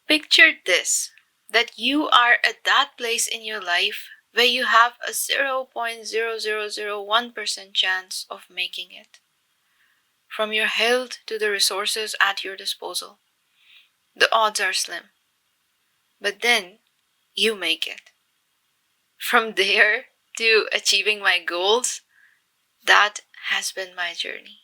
Picture this, that you are at that place in your life where you have a 0.0001% chance of making it. From your health to the resources at your disposal, the odds are slim. But then you make it. From there to achieving my goals, that has been my journey.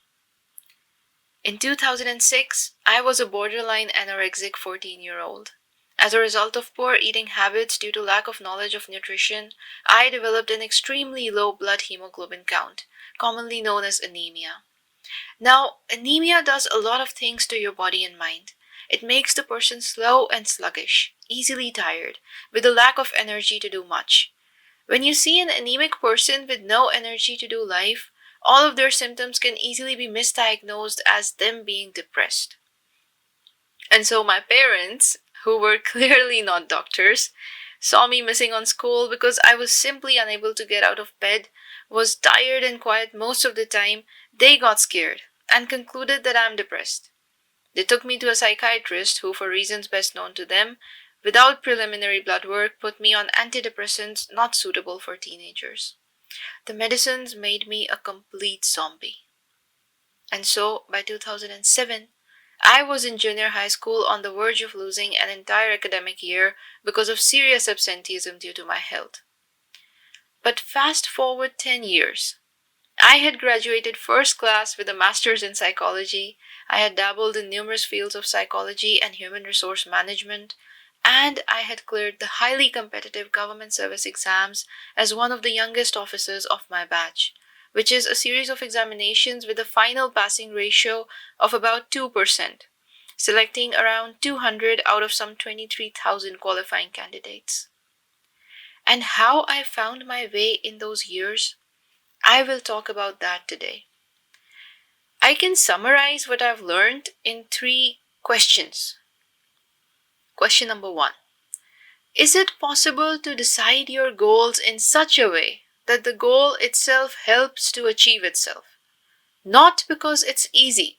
In 2006, I was a borderline anorexic 14-year-old. As a result of poor eating habits due to lack of knowledge of nutrition, I developed an extremely low blood hemoglobin count, commonly known as anemia. Now, anemia does a lot of things to your body and mind. It makes the person slow and sluggish, easily tired, with a lack of energy to do much. When you see an anemic person with no energy to do life, all of their symptoms can easily be misdiagnosed as them being depressed. And so my parents, who were clearly not doctors, saw me missing on school because I was simply unable to get out of bed, was tired and quiet most of the time. They got scared and concluded that I'm depressed. They took me to a psychiatrist who, for reasons best known to them, without preliminary blood work, put me on antidepressants not suitable for teenagers. The medicines made me a complete zombie. And so, by 2007, I was in junior high school on the verge of losing an entire academic year because of serious absenteeism due to my health. But fast forward 10 years. I had graduated first class with a master's in psychology. I had dabbled in numerous fields of psychology and human resource management, and I had cleared the highly competitive government service exams as one of the youngest officers of my batch, which is a series of examinations with a final passing ratio of about 2%, selecting around 200 out of some 23,000 qualifying candidates. And how I found my way in those years, I will talk about that today. I can summarize what I've learned in 3 questions. Question number 1. Is it possible to decide your goals in such a way that the goal itself helps to achieve itself? Not because it's easy,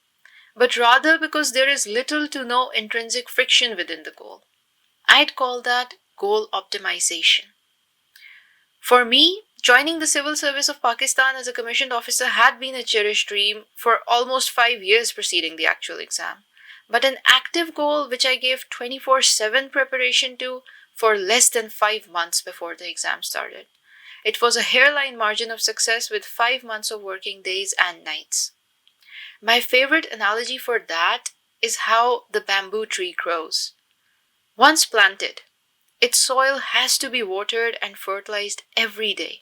but rather because there is little to no intrinsic friction within the goal. I'd call that goal optimization. For me, joining the civil service of Pakistan as a commissioned officer had been a cherished dream for almost 5 years preceding the actual exam, but an active goal which I gave 24/7 preparation to for less than 5 months before the exam started. It was a hairline margin of success with 5 months of working days and nights. My favorite analogy for that is how the bamboo tree grows. Once planted, its soil has to be watered and fertilized every day.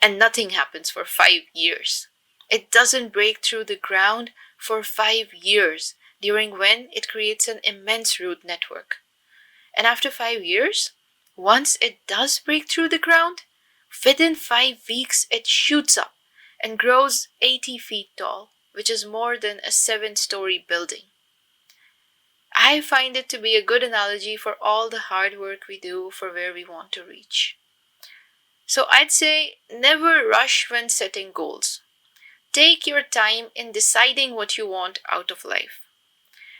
And nothing happens for 5 years. It doesn't break through the ground for 5 years, during when it creates an immense root network. And after 5 years, once it does break through the ground, within 5 weeks it shoots up and grows 80 feet tall, which is more than a 7-story building. I find it to be a good analogy for all the hard work we do for where we want to reach. So I'd say never rush when setting goals. Take your time in deciding what you want out of life.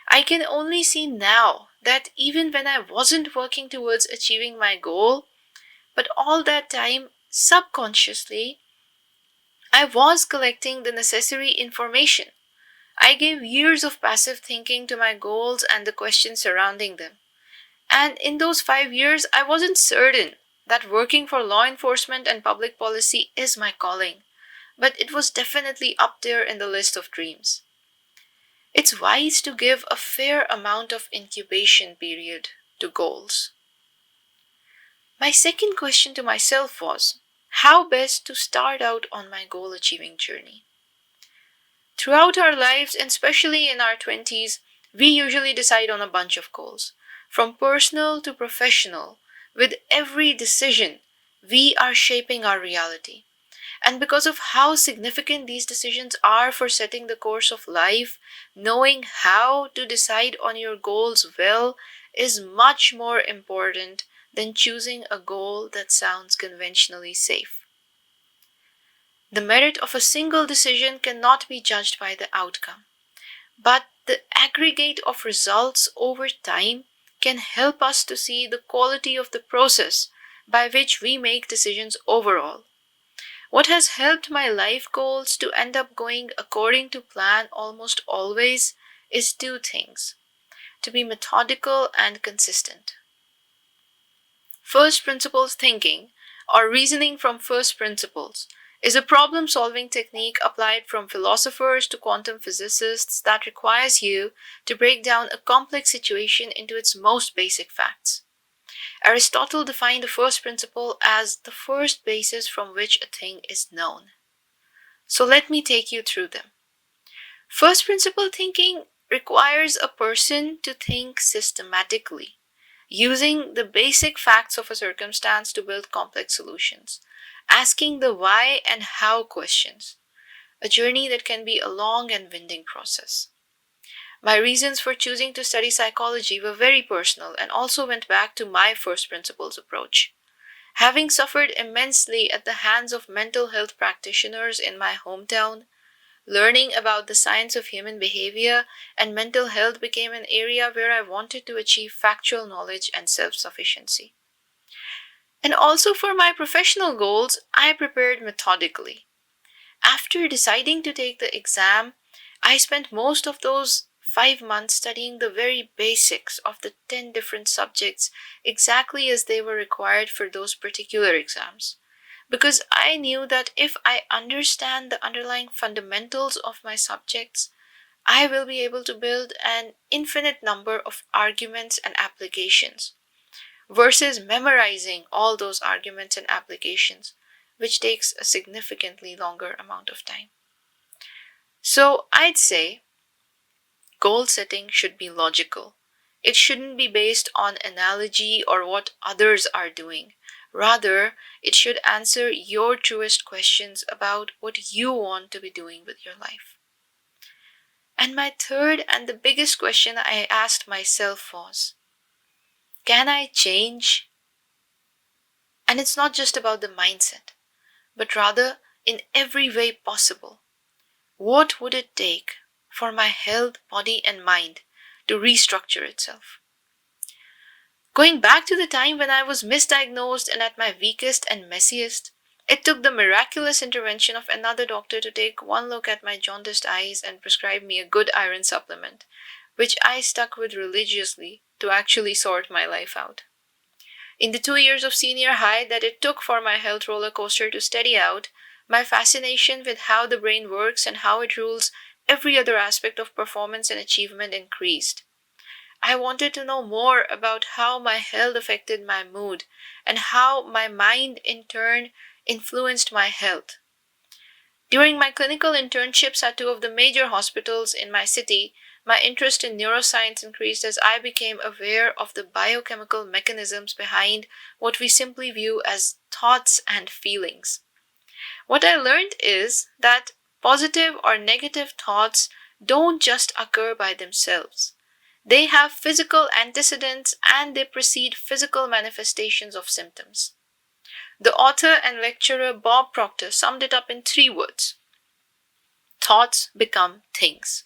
I can only see now that even when I wasn't working towards achieving my goal, but all that time, subconsciously, I was collecting the necessary information. I gave years of passive thinking to my goals and the questions surrounding them. And in those 5 years, I wasn't certain that working for law enforcement and public policy is my calling, but it was definitely up there in the list of dreams. It's wise to give a fair amount of incubation period to goals. My second question to myself was, how best to start out on my goal achieving journey? Throughout our lives, and especially in our 20s, we usually decide on a bunch of goals, from personal to professional. With every decision, we are shaping our reality. And because of how significant these decisions are for setting the course of life, knowing how to decide on your goals well is much more important than choosing a goal that sounds conventionally safe. The merit of a single decision cannot be judged by the outcome, but the aggregate of results over time can help us to see the quality of the process by which we make decisions overall. What has helped my life goals to end up going according to plan almost always is two things: to be methodical and consistent. First principles thinking, or reasoning from first principles, is a problem solving technique applied from philosophers to quantum physicists that requires you to break down a complex situation into its most basic facts. Aristotle defined the first principle as the first basis from which a thing is known. So let me take you through them. First principle thinking requires a person to think systematically, using the basic facts of a circumstance to build complex solutions, asking the why and how questions, a journey that can be a long and winding process. My reasons for choosing to study psychology were very personal and also went back to my first principles approach. Having suffered immensely at the hands of mental health practitioners in my hometown, learning about the science of human behavior and mental health became an area where I wanted to achieve factual knowledge and self sufficiency. And also for my professional goals, I prepared methodically. After deciding to take the exam, I spent most of those 5 months studying the very basics of the 10 different subjects exactly as they were required for those particular exams. Because I knew that if I understand the underlying fundamentals of my subjects, I will be able to build an infinite number of arguments and applications versus memorizing all those arguments and applications, which takes a significantly longer amount of time. So I'd say goal setting should be logical. It shouldn't be based on analogy or what others are doing. Rather, it should answer your truest questions about what you want to be doing with your life. And my third and the biggest question I asked myself was, can I change? And it's not just about the mindset, but rather in every way possible. What would it take for my health, body, and mind to restructure itself? Going back to the time when I was misdiagnosed and at my weakest and messiest, it took the miraculous intervention of another doctor to take one look at my jaundiced eyes and prescribe me a good iron supplement, which I stuck with religiously to actually sort my life out. In the 2 years of senior high that it took for my health roller coaster to steady out, my fascination with how the brain works and how it rules every other aspect of performance and achievement increased. I wanted to know more about how my health affected my mood and how my mind in turn influenced my health. During my clinical internships at two of the major hospitals in my city, my interest in neuroscience increased as I became aware of the biochemical mechanisms behind what we simply view as thoughts and feelings. What I learned is that positive or negative thoughts don't just occur by themselves. They have physical antecedents and they precede physical manifestations of symptoms. The author and lecturer Bob Proctor summed it up in 3 words: thoughts become things.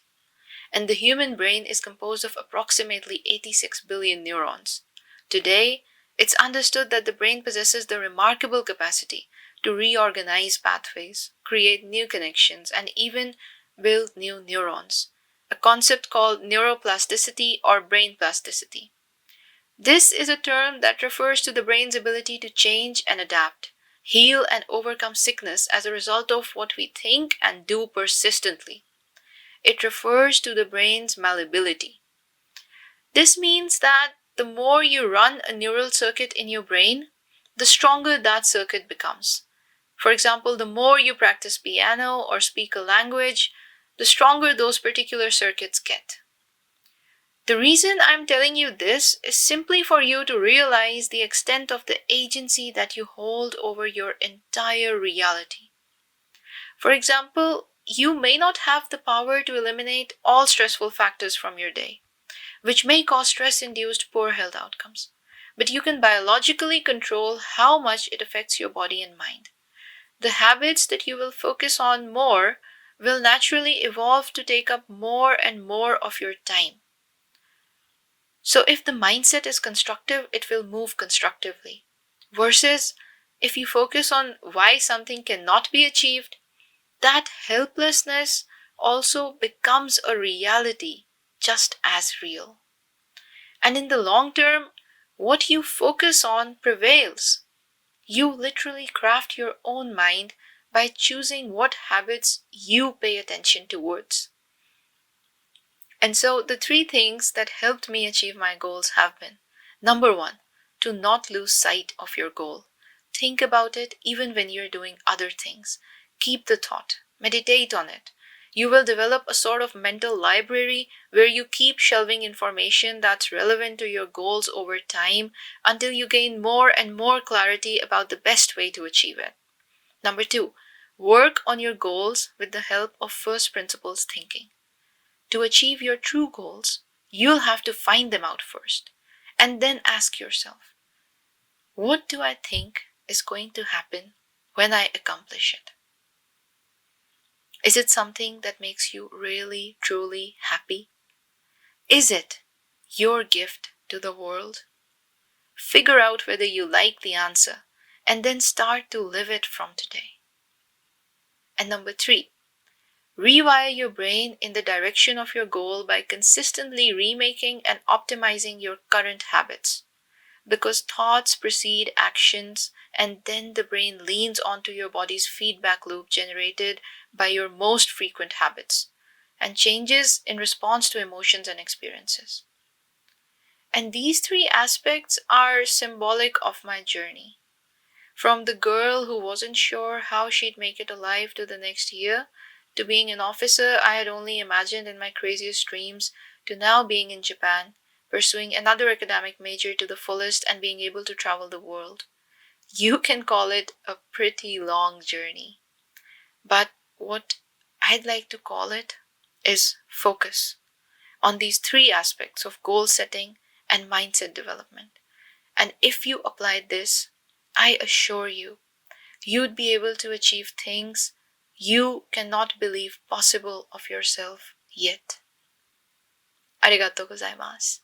And the human brain is composed of approximately 86 billion neurons. Today, it's understood that the brain possesses the remarkable capacity to reorganize pathways, create new connections, and even build new neurons, a concept called neuroplasticity or brain plasticity. This is a term that refers to the brain's ability to change and adapt, heal and overcome sickness as a result of what we think and do persistently. It refers to the brain's malleability. This means that the more you run a neural circuit in your brain, the stronger that circuit becomes. For example, the more you practice piano or speak a language, the stronger those particular circuits get. The reason I'm telling you this is simply for you to realize the extent of the agency that you hold over your entire reality. For example, you may not have the power to eliminate all stressful factors from your day, which may cause stress-induced poor health outcomes. But you can biologically control how much it affects your body and mind. The habits that you will focus on more will naturally evolve to take up more and more of your time. So if the mindset is constructive, it will move constructively. Versus if you focus on why something cannot be achieved, that helplessness also becomes a reality just as real. And in the long term, what you focus on prevails. You literally craft your own mind by choosing what habits you pay attention towards. And so the three things that helped me achieve my goals have been: number one, to not lose sight of your goal. Think about it even when you're doing other things. Keep the thought, meditate on it. You will develop a sort of mental library where you keep shelving information that's relevant to your goals over time until you gain more and more clarity about the best way to achieve it. Number two, work on your goals with the help of first principles thinking. To achieve your true goals, you'll have to find them out first and then ask yourself, what do I think is going to happen when I accomplish it? Is it something that makes you really, truly happy? Is it your gift to the world? Figure out whether you like the answer and then start to live it from today. And number three, rewire your brain in the direction of your goal by consistently remaking and optimizing your current habits. Because thoughts precede actions, and then the brain leans onto your body's feedback loop generated by your most frequent habits and changes in response to emotions and experiences. And these three aspects are symbolic of my journey. From the girl who wasn't sure how she'd make it alive to the next year, to being an officer I had only imagined in my craziest dreams, to now being in Japan, pursuing another academic major to the fullest and being able to travel the world. You can call it a pretty long journey. But what I'd like to call it is focus on these three aspects of goal setting and mindset development. And if you applied this, I assure you, you'd be able to achieve things you cannot believe possible of yourself yet. Arigatou gozaimasu.